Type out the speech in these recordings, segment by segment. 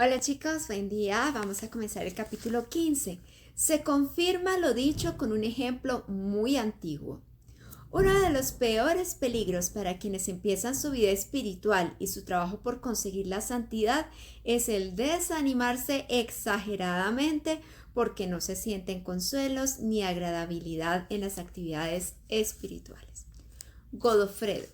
Hola chicos, buen día. Vamos a comenzar el capítulo 15. Se confirma lo dicho con un ejemplo muy antiguo. Uno de los peores peligros para quienes empiezan su vida espiritual y su trabajo por conseguir la santidad es el desanimarse exageradamente porque no se sienten consuelos ni agradabilidad en las actividades espirituales. Godofredo.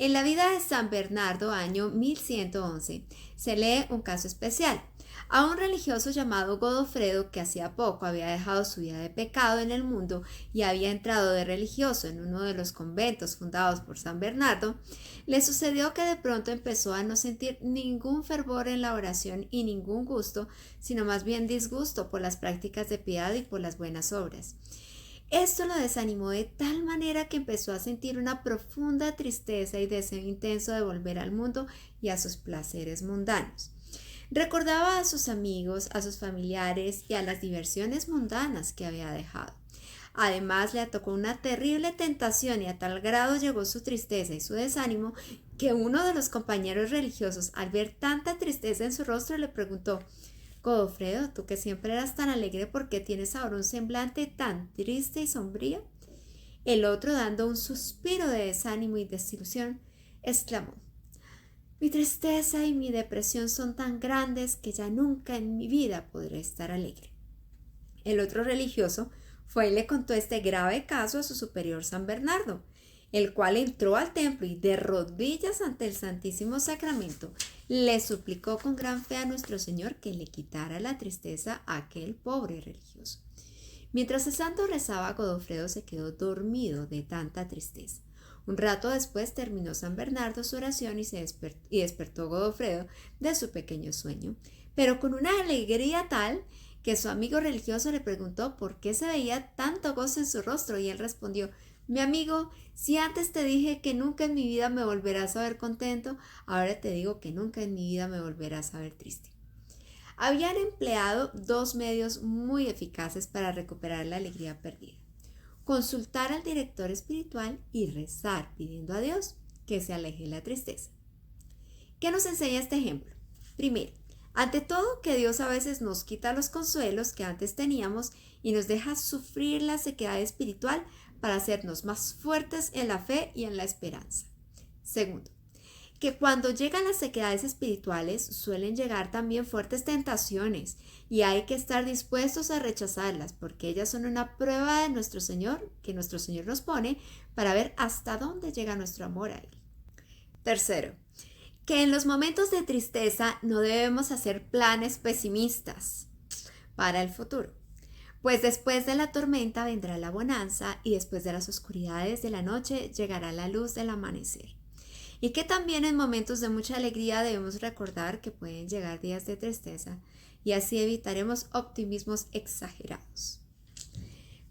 En la vida de San Bernardo, año 1111, se lee un caso especial. A un religioso llamado Godofredo, que hacía poco había dejado su vida de pecado en el mundo y había entrado de religioso en uno de los conventos fundados por San Bernardo, le sucedió que de pronto empezó a no sentir ningún fervor en la oración y ningún gusto, sino más bien disgusto por las prácticas de piedad y por las buenas obras. Esto lo desanimó de tal manera que empezó a sentir una profunda tristeza y deseo intenso de volver al mundo y a sus placeres mundanos. Recordaba a sus amigos, a sus familiares y a las diversiones mundanas que había dejado. Además, le tocó una terrible tentación y a tal grado llegó su tristeza y su desánimo que uno de los compañeros religiosos, al ver tanta tristeza en su rostro, le preguntó: Godofredo, tú que siempre eras tan alegre, ¿por qué tienes ahora un semblante tan triste y sombrío? El otro, dando un suspiro de desánimo y desilusión, exclamó: Mi tristeza y mi depresión son tan grandes que ya nunca en mi vida podré estar alegre. El otro religioso fue y le contó este grave caso a su superior San Bernardo, el cual entró al templo y de rodillas ante el Santísimo Sacramento le suplicó con gran fe a nuestro Señor que le quitara la tristeza a aquel pobre religioso. Mientras el santo rezaba, Godofredo se quedó dormido de tanta tristeza. Un rato después terminó San Bernardo su oración y despertó Godofredo de su pequeño sueño, pero con una alegría tal que su amigo religioso le preguntó por qué se veía tanto gozo en su rostro, y él respondió: Mi amigo, si antes te dije que nunca en mi vida me volverás a ver contento, ahora te digo que nunca en mi vida me volverás a ver triste. Habían empleado dos medios muy eficaces para recuperar la alegría perdida: consultar al director espiritual y rezar pidiendo a Dios que se aleje la tristeza. ¿Qué nos enseña este ejemplo? Primero, ante todo, que Dios a veces nos quita los consuelos que antes teníamos y nos deja sufrir la sequedad espiritual para hacernos más fuertes en la fe y en la esperanza. Segundo, que cuando llegan las sequedades espirituales suelen llegar también fuertes tentaciones y hay que estar dispuestos a rechazarlas porque ellas son una prueba de nuestro Señor que nuestro Señor nos pone para ver hasta dónde llega nuestro amor a Él. Tercero, que en los momentos de tristeza no debemos hacer planes pesimistas para el futuro, pues después de la tormenta vendrá la bonanza y después de las oscuridades de la noche llegará la luz del amanecer. Y que también en momentos de mucha alegría debemos recordar que pueden llegar días de tristeza y así evitaremos optimismos exagerados.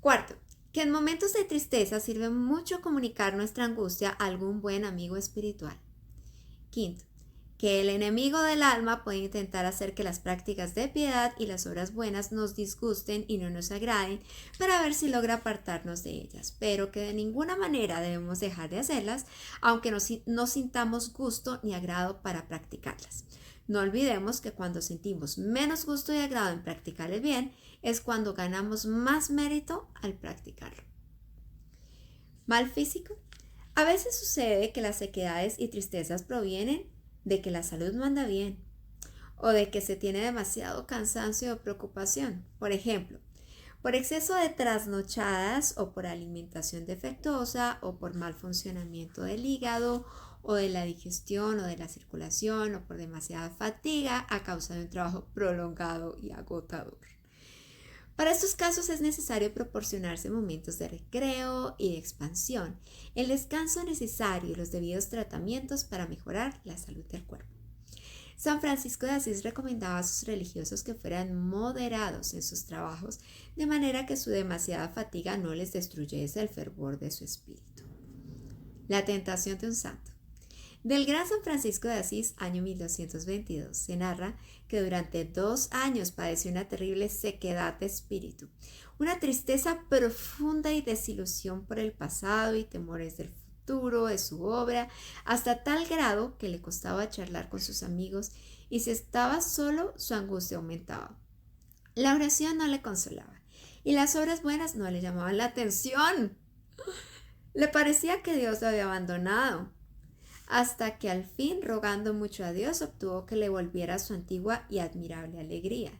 Cuarto, que en momentos de tristeza sirve mucho comunicar nuestra angustia a algún buen amigo espiritual. Quinto, que el enemigo del alma puede intentar hacer que las prácticas de piedad y las obras buenas nos disgusten y no nos agraden para ver si logra apartarnos de ellas, pero que de ninguna manera debemos dejar de hacerlas, aunque no sintamos gusto ni agrado para practicarlas. No olvidemos que cuando sentimos menos gusto y agrado en practicar el bien, es cuando ganamos más mérito al practicarlo. ¿Mal físico? A veces sucede que las sequedades y tristezas provienen de que la salud no anda bien o de que se tiene demasiado cansancio o preocupación. Por ejemplo, por exceso de trasnochadas o por alimentación defectuosa o por mal funcionamiento del hígado o de la digestión o de la circulación o por demasiada fatiga a causa de un trabajo prolongado y agotador. Para estos casos es necesario proporcionarse momentos de recreo y de expansión, el descanso necesario y los debidos tratamientos para mejorar la salud del cuerpo. San Francisco de Asís recomendaba a sus religiosos que fueran moderados en sus trabajos, de manera que su demasiada fatiga no les destruyese el fervor de su espíritu. La tentación de un santo. Del gran San Francisco de Asís, año 1222, se narra que durante 2 años padeció una terrible sequedad de espíritu, una tristeza profunda y desilusión por el pasado y temores del futuro de su obra, hasta tal grado que le costaba charlar con sus amigos y si estaba solo, su angustia aumentaba. La oración no le consolaba y las obras buenas no le llamaban la atención. Le parecía que Dios lo había abandonado, hasta que al fin, rogando mucho a Dios, obtuvo que le volviera su antigua y admirable alegría.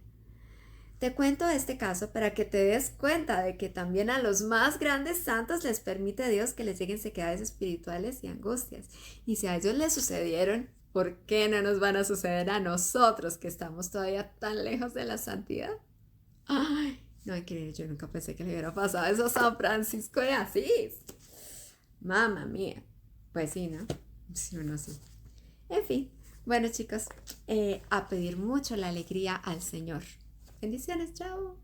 Te cuento este caso para que te des cuenta de que también a los más grandes santos les permite Dios que les lleguen sequedades espirituales y angustias. Y si a ellos les sucedieron, ¿por qué no nos van a suceder a nosotros que estamos todavía tan lejos de la santidad? Ay, no, increíble, yo nunca pensé que le hubiera pasado eso a San Francisco de Asís. Mamma mía. Pues sí, ¿no? Sí, uno sí. En fin, bueno chicos, a pedir mucho la alegría al Señor. Bendiciones, chao.